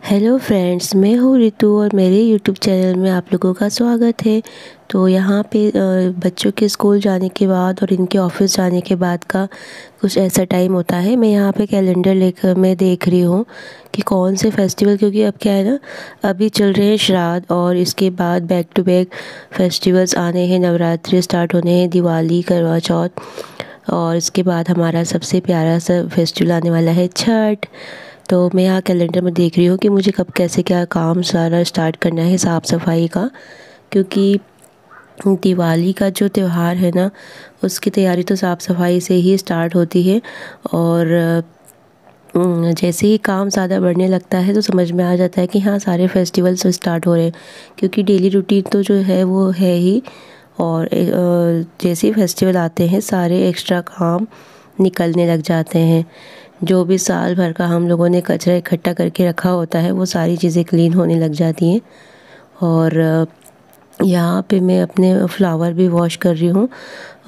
Hello friends, मैं हूँ रितु और मेरे यूट्यूब चैनल में आप लोगों का स्वागत है। तो यहाँ पे बच्चों के स्कूल जाने के बाद और इनके ऑफिस जाने के बाद का कुछ ऐसा टाइम होता है। मैं यहाँ पे कैलेंडर लेकर मैं देख रही हूँ कि कौन से फेस्टिवल, क्योंकि अब क्या है ना, अभी चल रहे हैं श्राद्ध और इसके बाद बैक टू बैक फेस्टिवल्स आने हैं। नवरात्रि स्टार्ट होने हैं, दिवाली, करवा चौथ, और इसके बाद हमारा सबसे प्यारा सा फेस्टिवल आने वाला है, छठ। तो मैं यहाँ कैलेंडर में देख रही हूँ कि मुझे कब कैसे क्या काम सारा स्टार्ट करना है साफ़ सफाई का, क्योंकि दिवाली का जो त्यौहार है ना, उसकी तैयारी तो साफ़ सफाई से ही स्टार्ट होती है। और जैसे ही काम ज़्यादा बढ़ने लगता है तो समझ में आ जाता है कि हाँ, सारे फेस्टिवल्स स्टार्ट हो रहे हैं, क्योंकि डेली रूटीन तो जो है वो है ही। और जैसे ही फेस्टिवल आते हैं सारे एक्स्ट्रा काम निकलने लग जाते हैं। जो भी साल भर का हम लोगों ने कचरा इकट्ठा करके रखा होता है वो सारी चीज़ें क्लीन होने लग जाती हैं। और यहाँ पे मैं अपने फ्लावर भी वॉश कर रही हूँ।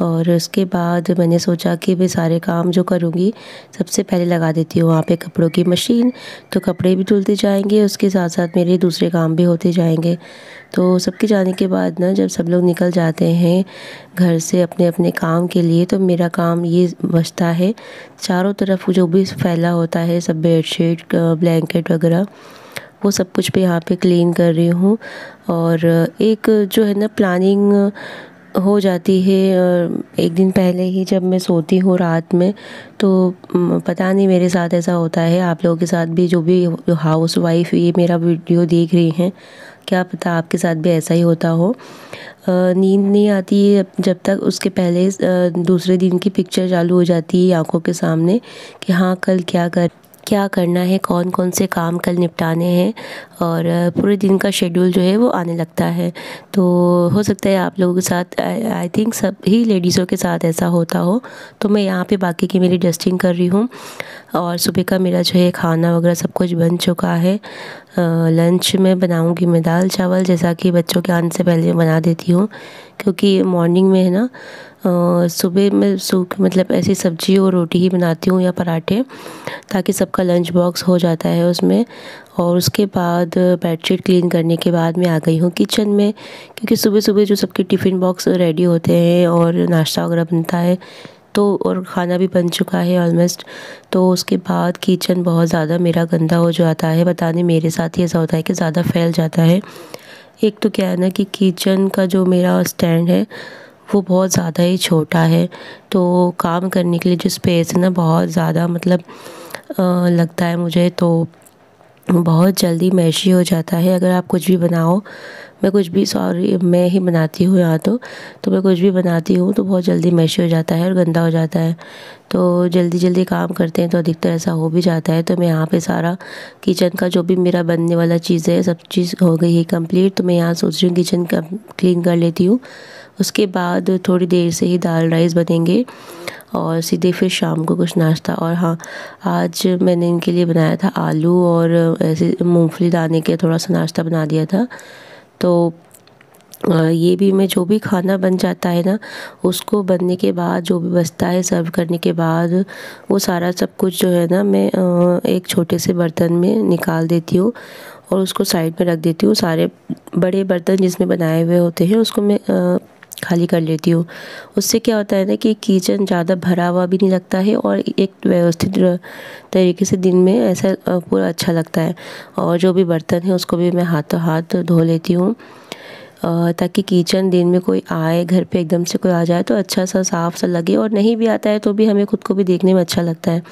और उसके बाद मैंने सोचा कि मैं सारे काम जो करूँगी, सबसे पहले लगा देती हूँ वहाँ पे कपड़ों की मशीन, तो कपड़े भी धुलते जाएंगे, उसके साथ साथ मेरे दूसरे काम भी होते जाएंगे। तो सबके जाने के बाद ना, जब सब लोग निकल जाते हैं घर से अपने अपने काम के लिए, तो मेरा काम ये बचता है, चारों तरफ जो भी फैला होता है सब बेडशीट, ब्लैंकेट वगैरह, वो सब कुछ भी यहाँ पे क्लीन कर रही हूँ। और एक जो है ना, प्लानिंग हो जाती है एक दिन पहले ही, जब मैं सोती हूँ रात में। तो पता नहीं मेरे साथ ऐसा होता है, आप लोगों के साथ भी, जो भी हाउस वाइफ ये मेरा वीडियो देख रही हैं, क्या पता आपके साथ भी ऐसा ही होता हो। नींद नहीं आती है जब तक उसके पहले दूसरे दिन की पिक्चर चालू हो जाती है आंखों के सामने, कि हाँ कल क्या करना है, कौन कौन से काम कल निपटाने हैं, और पूरे दिन का शेड्यूल जो है वो आने लगता है। तो हो सकता है आप लोगों के साथ, आई थिंक सब ही लेडीज़ों के साथ ऐसा होता हो। तो मैं यहाँ पे बाकी की मेरी डस्टिंग कर रही हूँ, और सुबह का मेरा जो है खाना वगैरह सब कुछ बन चुका है। लंच में बनाऊँगी मैं दाल चावल, जैसा कि बच्चों के आने से पहले बना देती हूँ, क्योंकि मॉर्निंग में है ना, सुबह मैं मतलब ऐसी सब्ज़ी और रोटी ही बनाती हूँ या पराठे, ताकि सबका लंच बॉक्स हो जाता है उसमें। और उसके बाद बेडशीट क्लीन करने के बाद मैं आ गई हूँ किचन में, क्योंकि सुबह सुबह जो सबके टिफ़िन बॉक्स रेडी होते हैं और नाश्ता वगैरह बनता है, तो और खाना भी बन चुका है ऑलमोस्ट। तो उसके बाद किचन बहुत ज़्यादा मेरा गंदा हो जाता है, पता नहीं मेरे साथ ही ऐसा होता है कि ज़्यादा फैल जाता है। एक तो क्या है ना कि किचन का जो मेरा स्टैंड है वो बहुत ज़्यादा ही छोटा है, तो काम करने के लिए जो स्पेस है ना, बहुत ज़्यादा मतलब लगता है मुझे, तो बहुत जल्दी मैशी हो जाता है। अगर आप कुछ भी बनाओ, मैं कुछ भी, सॉरी मैं ही बनाती हूँ यहाँ तो मैं कुछ भी बनाती हूँ तो बहुत जल्दी मैशी हो जाता है और गंदा हो जाता है। तो जल्दी जल्दी काम करते हैं तो अधिकतर ऐसा हो भी जाता है। तो मैं यहाँ पे सारा किचन का जो भी मेरा बनने वाला चीज़ है, सब चीज़ हो गई है कंप्लीट। तो मैं यहाँ सोच रही हूँ किचन का क्लीन कर लेती हूँ, उसके बाद थोड़ी देर से ही दाल राइस बनेंगे और सीधे फिर शाम को कुछ नाश्ता। और हाँ, आज मैंने इनके लिए बनाया था आलू और ऐसे मूंगफली दाने के थोड़ा सा नाश्ता बना दिया था। तो ये भी, मैं जो भी खाना बन जाता है ना, उसको बनने के बाद जो भी बचता है सर्व करने के बाद, वो सारा सब कुछ जो है ना, मैं एक छोटे से बर्तन में निकाल देती हूँ और उसको साइड में रख देती हूँ। सारे बड़े बर्तन जिसमें बनाए हुए होते हैं उसको मैं खाली कर लेती हूँ। उससे क्या होता है ना कि किचन ज़्यादा भरा हुआ भी नहीं लगता है, और एक व्यवस्थित तरीके से दिन में ऐसा पूरा अच्छा लगता है। और जो भी बर्तन है उसको भी मैं हाथों हाथ धो लेती हूँ, ताकि किचन दिन में कोई आए घर पे, एकदम से कोई आ जाए तो अच्छा सा साफ़ सा लगे, और नहीं भी आता है तो भी हमें खुद को भी देखने में अच्छा लगता है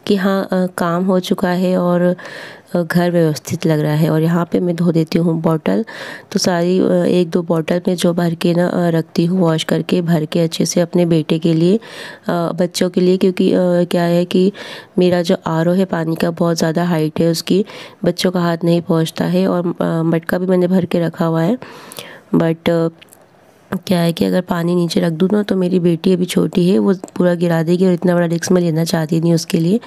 कि हाँ काम हो चुका है और घर व्यवस्थित लग रहा है। और यहाँ पे मैं धो देती हूँ बॉटल, तो सारी एक दो बॉटल में जो भर के ना रखती हूँ, वॉश करके भर के अच्छे से अपने बेटे के लिए, बच्चों के लिए, क्योंकि क्या है कि मेरा जो आरओ है पानी का बहुत ज़्यादा हाइट है उसकी, बच्चों का हाथ नहीं पहुँचता है। और मटका भी मैंने भर के रखा हुआ है, बट क्या है कि अगर पानी नीचे रख दूँ ना, तो मेरी बेटी अभी छोटी है, वो पूरा गिरा देगी, और इतना बड़ा रिस्क मैं लेना चाहती नहीं उसके लिए।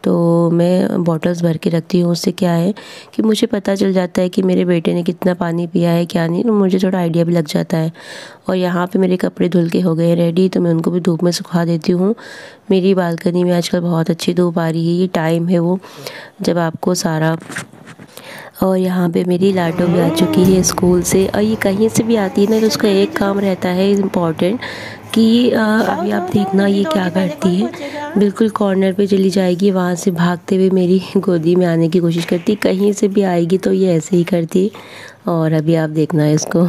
तो मैं बॉटल्स भर के रखती हूँ। उससे क्या है कि मुझे पता चल जाता है कि मेरे बेटे ने कितना पानी पिया है क्या नहीं, तो मुझे थोड़ा आइडिया भी लग जाता है। और यहाँ पे मेरे कपड़े धुल के हो गए हैं रेडी, तो मैं उनको भी धूप में सुखा देती हूँ। मेरी बालकनी में आजकल बहुत अच्छी धूप आ रही है, ये टाइम है वो जब आपको सारा और यहाँ पे मेरी लाडो भी आ चुकी है स्कूल से। और ये कहीं से भी आती है ना तो उसका एक काम रहता है इम्पॉर्टेंट कि अभी आप देखना ये क्या करती है। बिल्कुल कॉर्नर पे चली जाएगी, वहाँ से भागते हुए मेरी गोदी में आने की कोशिश करती। कहीं से भी आएगी तो ये ऐसे ही करती। और अभी आप देखना है इसको।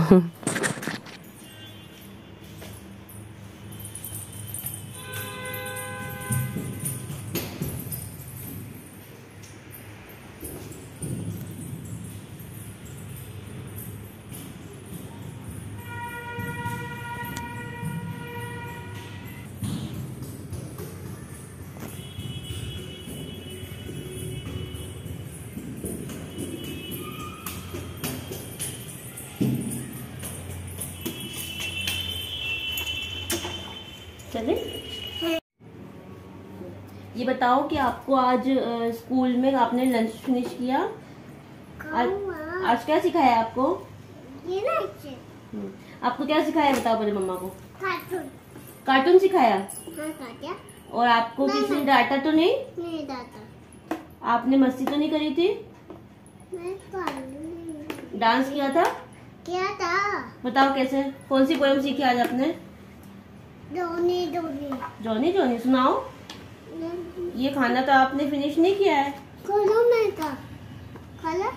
चले ये बताओ कि आपको आज स्कूल में आपने लंच फिनिश किया? आज क्या सिखाया आपको? ये ना आपको क्या सिखाया बताओ पहले मम्मा को। कार्टून सिखाया? हाँ, और आपको किसी ने डांटा तो नहीं? नहीं डांटा। आपने मस्ती तो नहीं करी थी? डांस किया था? किया था। बताओ कैसे, कौन सी पोएम सीखी आज आपने? जोनी जोनी। जोनी जोनी सुनाओ। ये खाना तो आपने फिनिश नहीं किया है। खाना नहीं था। खाना?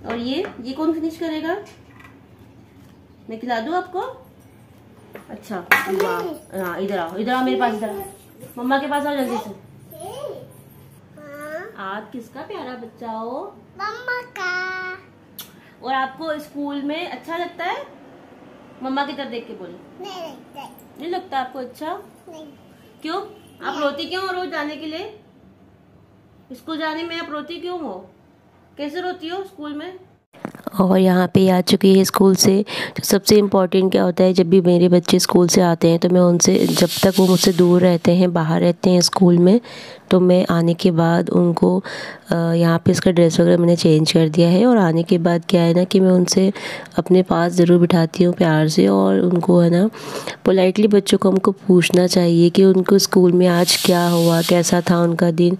और ये कौन फिनिश करेगा? मैं खिला दूँ आपको? अच्छा हाँ, इधर आओ मेरे पास, इधर आओ, मम्मा के पास आओ जल्दी से। आप किसका प्यारा बच्चा हो? मम्मा का। और आपको स्कूल में अच्छा लगता है? मम्मा की तरफ देख के बोलो। नहीं लगता आपको अच्छा? नहीं। क्यों? आप रोती क्यों हो रोज जाने के लिए? स्कूल जाने में आप रोती क्यों हो? कैसे रोती हो स्कूल में? और यहाँ पे आ चुकी है स्कूल से। तो सबसे इम्पोर्टेंट क्या होता है, जब भी मेरे बच्चे स्कूल से आते हैं तो मैं उनसे, जब तक वो मुझसे दूर रहते हैं, बाहर रहते हैं स्कूल में, तो मैं आने के बाद उनको यहाँ पे इसका ड्रेस वगैरह मैंने चेंज कर दिया है। और आने के बाद क्या है ना कि मैं उनसे अपने पास ज़रूर बिठाती हूँ प्यार से। और उनको है ना पोलाइटली बच्चों को हमको पूछना चाहिए कि उनको स्कूल में आज क्या हुआ, कैसा था उनका दिन,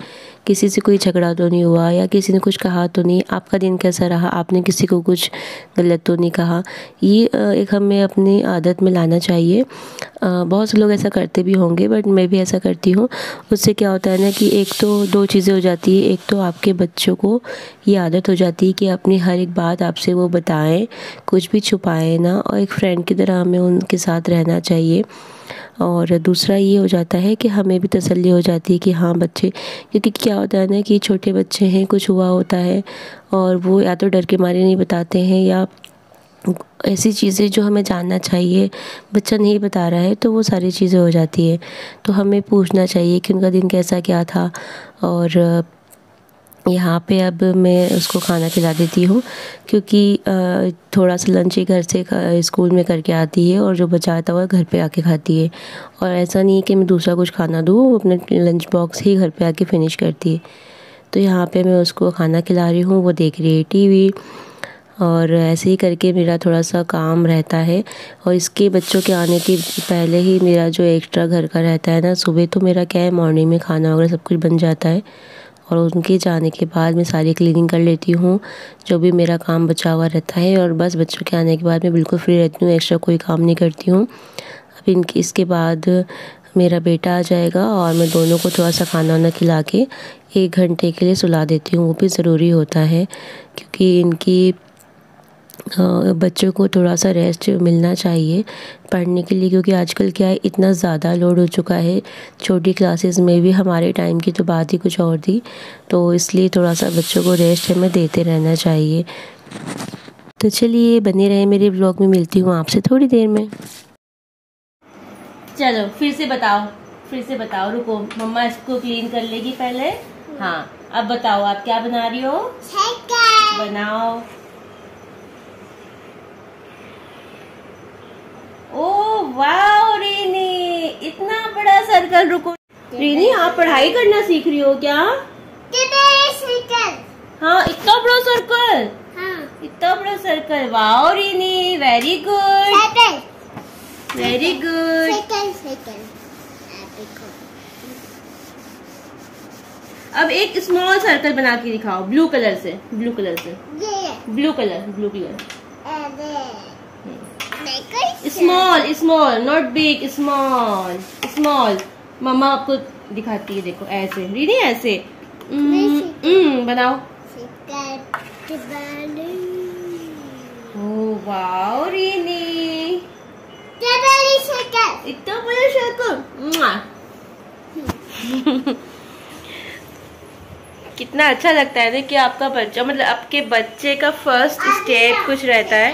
किसी से कोई झगड़ा तो नहीं हुआ या किसी ने कुछ कहा तो नहीं, आपका दिन कैसा रहा, आपने किसी को कुछ गलत तो नहीं कहा। ये एक हमें अपनी आदत में लाना चाहिए। बहुत से लोग ऐसा करते भी होंगे बट मैं भी ऐसा करती हूँ। उससे क्या होता है ना कि एक तो दो चीज़ें हो जाती है। एक तो आपके बच्चों को ये आदत हो जाती है कि अपनी हर एक बात आपसे वो बताएं, कुछ भी छुपाएं ना, और एक फ्रेंड की तरह हमें उनके साथ रहना चाहिए। और दूसरा ये हो जाता है कि हमें भी तसल्ली हो जाती है कि हाँ बच्चे, क्योंकि क्या होता है ना कि छोटे बच्चे हैं, कुछ हुआ होता है और वो या तो डर के मारे नहीं बताते हैं या ऐसी चीज़ें जो हमें जानना चाहिए बच्चा नहीं बता रहा है, तो वो सारी चीज़ें हो जाती है। तो हमें पूछना चाहिए कि उनका दिन कैसा क्या था। और यहाँ पे अब मैं उसको खाना खिला देती हूँ क्योंकि थोड़ा सा लंच ही घर से स्कूल में करके आती है और जो बचा आता हुआ घर पे आके खाती है। और ऐसा नहीं है कि मैं दूसरा कुछ खाना दूँ, वो अपने लंच बॉक्स ही घर पे आके फिनिश करती है। तो यहाँ पे मैं उसको खाना खिला रही हूँ, वो देख रही है टीवी। और ऐसे ही करके मेरा थोड़ा सा काम रहता है। और इसके बच्चों के आने के पहले ही मेरा जो एक्स्ट्रा घर का रहता है ना, सुबह तो मेरा क्या है मॉर्निंग में खाना वगैरह सब कुछ बन जाता है और उनके जाने के बाद मैं सारी क्लीनिंग कर लेती हूँ, जो भी मेरा काम बचा हुआ रहता है। और बस बच्चों के आने के बाद मैं बिल्कुल फ्री रहती हूँ, एक्स्ट्रा कोई काम नहीं करती हूँ। अब इसके बाद मेरा बेटा आ जाएगा और मैं दोनों को थोड़ा सा खाना वाना खिला के 1 घंटे के लिए सुला देती हूँ। वो भी ज़रूरी होता है क्योंकि इनकी बच्चों को थोड़ा सा रेस्ट मिलना चाहिए पढ़ने के लिए, क्योंकि आजकल क्या है इतना ज़्यादा लोड हो चुका है छोटी क्लासेस में भी। हमारे टाइम की तो बात ही कुछ और थी, तो इसलिए थोड़ा सा बच्चों को रेस्ट हमें देते रहना चाहिए। तो चलिए बने रहे मेरे ब्लॉग में, मिलती हूँ आपसे थोड़ी देर में। चलो फिर से बताओ, रुको मम्मा इसको क्लीन कर लेगी पहले। हाँ अब बताओ आप क्या बना रही हो? बनाओ। ओह वाह रीनी, इतना बड़ा सर्कल। रुको रीनी, आप पढ़ाई करना सीख रही हो क्या? हाँ इतना बड़ा सर्कल। हाँ इतना बड़ा सर्कल, वाह Rini very good. Very good. अब एक स्मॉल सर्कल बना के दिखाओ ब्लू कलर से, ब्लू कलर से, blue colour, blue colour. Small small, not big, small small. Mama आपको दिखाती है, देखो ऐसे, रीडी ऐसे बनाओ। ओह वाओ रीनी, इतना बड़ा सर्कल। कितना अच्छा लगता है ना कि आपका बच्चा, मतलब आपके बच्चे का फर्स्ट स्टेप कुछ रहता है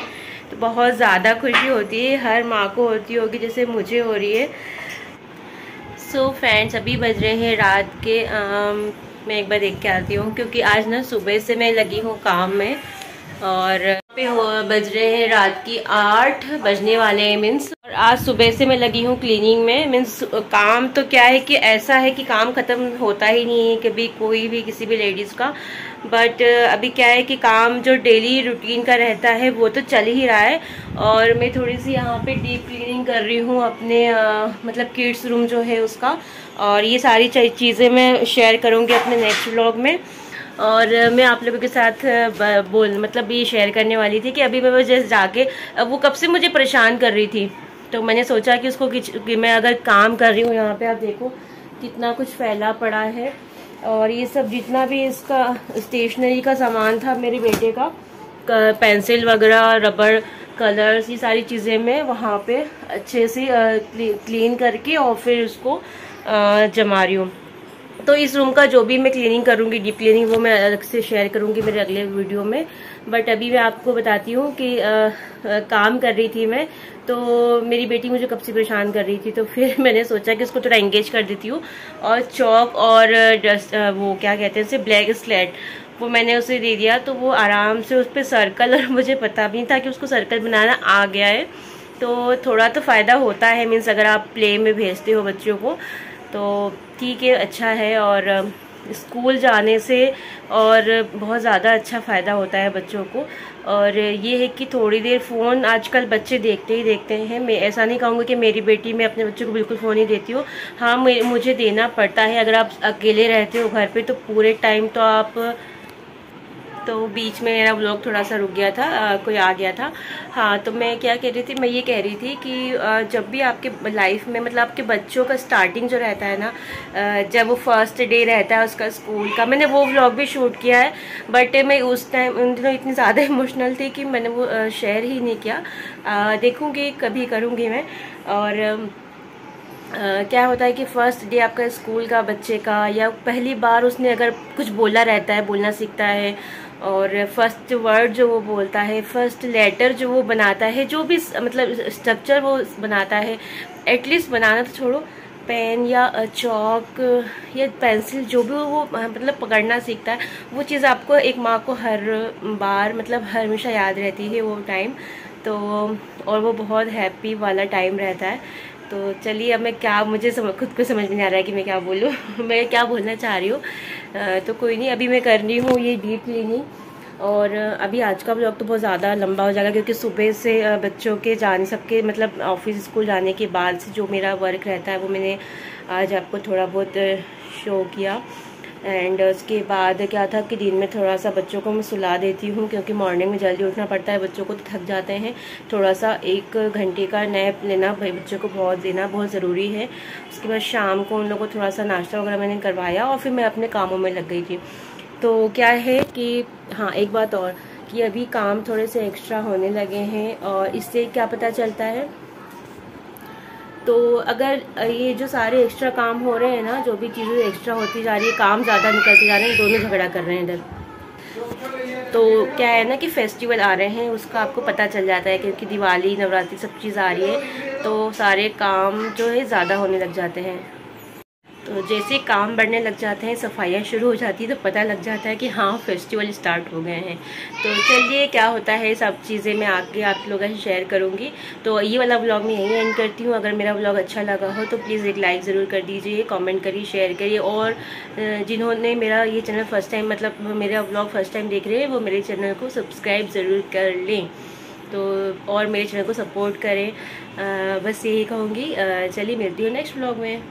तो बहुत ज़्यादा खुशी होती है। हर माँ को होती होगी जैसे मुझे हो रही है। सो फ्रेंड्स, अभी बज रहे हैं रात के मैं एक बार देख के आती हूँ क्योंकि आज ना सुबह से मैं लगी हूँ काम में, और पे बज रहे हैं रात की 8 बजने वाले हैं मीन्स। और आज सुबह से मैं लगी हूँ क्लीनिंग में मीन्स। काम तो क्या है कि ऐसा है कि काम ख़त्म होता ही नहीं है कभी कोई भी किसी भी लेडीज़ का। बट अभी क्या है कि काम जो डेली रूटीन का रहता है वो तो चल ही रहा है। और मैं थोड़ी सी यहाँ पे डीप क्लीनिंग कर रही हूँ अपने मतलब किड्स रूम जो है उसका। और ये सारी चीज़ें मैं शेयर करूँगी अपने नेक्स्ट व्लॉग में। और मैं आप लोगों के साथ मतलब ये शेयर करने वाली थी कि अभी मैं जैसे जाके, वो कब से मुझे परेशान कर रही थी, तो मैंने सोचा कि उसको कि मैं अगर काम कर रही हूँ, यहाँ पे आप देखो कितना कुछ फैला पड़ा है। और ये सब जितना भी इसका स्टेशनरी का सामान था मेरे बेटे का, पेंसिल वगैरह, रबड़, कलर्स, ये सारी चीज़ें मैं वहाँ पे अच्छे से क्लीन करके और फिर उसको जमा रही हूँ। तो इस रूम का जो भी मैं क्लीनिंग करूँगी, डीप क्लीनिंग, वो मैं अलग से शेयर करूँगी मेरे अगले वीडियो में। बट अभी मैं आपको बताती हूँ कि काम कर रही थी मैं, तो मेरी बेटी मुझे कब से परेशान कर रही थी, तो फिर मैंने सोचा कि उसको थोड़ा एंगेज कर देती हूँ। और चॉक और डस्ट, वो क्या कहते हैं उसे, ब्लैक स्लेट, वो मैंने उसे दे दिया, तो वो आराम से उस पर सर्कल, और मुझे पता भी नहीं था कि उसको सर्कल बनाना आ गया है। तो थोड़ा तो फ़ायदा होता है मीन्स अगर आप प्ले में भेजते हो बच्चों को, तो ठीक है, अच्छा है। और स्कूल जाने से और बहुत ज़्यादा अच्छा फ़ायदा होता है बच्चों को। और ये है कि थोड़ी देर फ़ोन आजकल बच्चे देखते ही देखते हैं। मैं ऐसा नहीं कहूँगी कि मेरी बेटी, मैं अपने बच्चों को बिल्कुल फ़ोन ही देती हूँ। हाँ, मुझे देना पड़ता है। अगर आप अकेले रहते हो घर पे तो पूरे टाइम तो आप, तो बीच में मेरा व्लॉग थोड़ा सा रुक गया था, कोई आ गया था। हाँ, तो मैं क्या कह रही थी, मैं ये कह रही थी कि जब भी आपके लाइफ में, मतलब आपके बच्चों का स्टार्टिंग जो रहता है ना, जब वो फर्स्ट डे रहता है उसका स्कूल का, मैंने वो व्लॉग भी शूट किया है। बट मैं उस टाइम, उन दिनों इतनी ज़्यादा इमोशनल थी कि मैंने वो शेयर ही नहीं किया। देखूँगी, कभी करूँगी मैं। और क्या होता है कि फर्स्ट डे आपका स्कूल का बच्चे का, या पहली बार उसने अगर कुछ बोला रहता है, बोलना सीखता है, और फर्स्ट वर्ड जो वो बोलता है, फर्स्ट लेटर जो वो बनाता है, जो भी मतलब स्ट्रक्चर वो बनाता है, एटलीस्ट बनाना तो छोड़ो, पेन या चॉक या पेंसिल जो भी वो मतलब पकड़ना सीखता है, वो चीज़ आपको, एक माँ को हर बार मतलब हमेशा याद रहती है वो टाइम। तो और वो बहुत हैप्पी वाला टाइम रहता है। तो चलिए, अब मैं क्या, मुझे खुद को समझ में नहीं आ रहा है कि मैं क्या बोलूँ मैं क्या बोलना चाह रही हूँ। तो कोई नहीं, अभी मैं कर रही हूँ ये डीप क्लीनिंग। और अभी आज का ब्लॉग तो बहुत ज़्यादा लंबा हो जाएगा क्योंकि सुबह से बच्चों के जाने, सबके मतलब ऑफिस स्कूल जाने के बाद से जो मेरा वर्क रहता है वो मैंने आज आपको थोड़ा बहुत शो किया। एंड उसके बाद क्या था कि दिन में थोड़ा सा बच्चों को मैं सुला देती हूँ क्योंकि मॉर्निंग में जल्दी उठना पड़ता है, बच्चों को तो थक जाते हैं। थोड़ा सा 1 घंटे का नैप लेना भाई बच्चों को बहुत देना बहुत ज़रूरी है। उसके बाद शाम को उन लोगों को थोड़ा सा नाश्ता वगैरह मैंने करवाया और फिर मैं अपने कामों में लग गई थी। तो क्या है कि हाँ, एक बात और कि अभी काम थोड़े से एक्स्ट्रा होने लगे हैं, और इससे क्या पता चलता है, तो अगर ये जो सारे एक्स्ट्रा काम हो रहे हैं ना, जो भी चीज़ें एक्स्ट्रा होती जा रही है, काम ज़्यादा निकलते जा रहे हैं, दोनों झगड़ा कर रहे हैं इधर। तो क्या है ना कि फेस्टिवल आ रहे हैं, उसका आपको पता चल जाता है क्योंकि दिवाली, नवरात्रि सब चीज़ आ रही है, तो सारे काम जो है ज़्यादा होने लग जाते हैं। तो जैसे काम बढ़ने लग जाते हैं, सफाइयाँ शुरू हो जाती है, तो पता लग जाता है कि हाँ, फेस्टिवल स्टार्ट हो गए हैं। तो चलिए, क्या होता है सब चीज़ें मैं आगे आप लोगों से शेयर करूँगी। तो ये वाला व्लॉग मैं यहीं एंड करती हूँ। अगर मेरा व्लॉग अच्छा लगा हो तो प्लीज़ एक लाइक ज़रूर कर दीजिए, कमेंट करिए, शेयर करिए। और जिन्होंने मेरा ये चैनल फर्स्ट टाइम, मतलब मेरा व्लॉग फर्स्ट टाइम देख रहे हैं, वो मेरे चैनल को सब्सक्राइब ज़रूर कर लें। तो और मेरे चैनल को सपोर्ट करें, बस यही कहूँगी। चलिए मिलती हूँ नेक्स्ट व्लॉग में।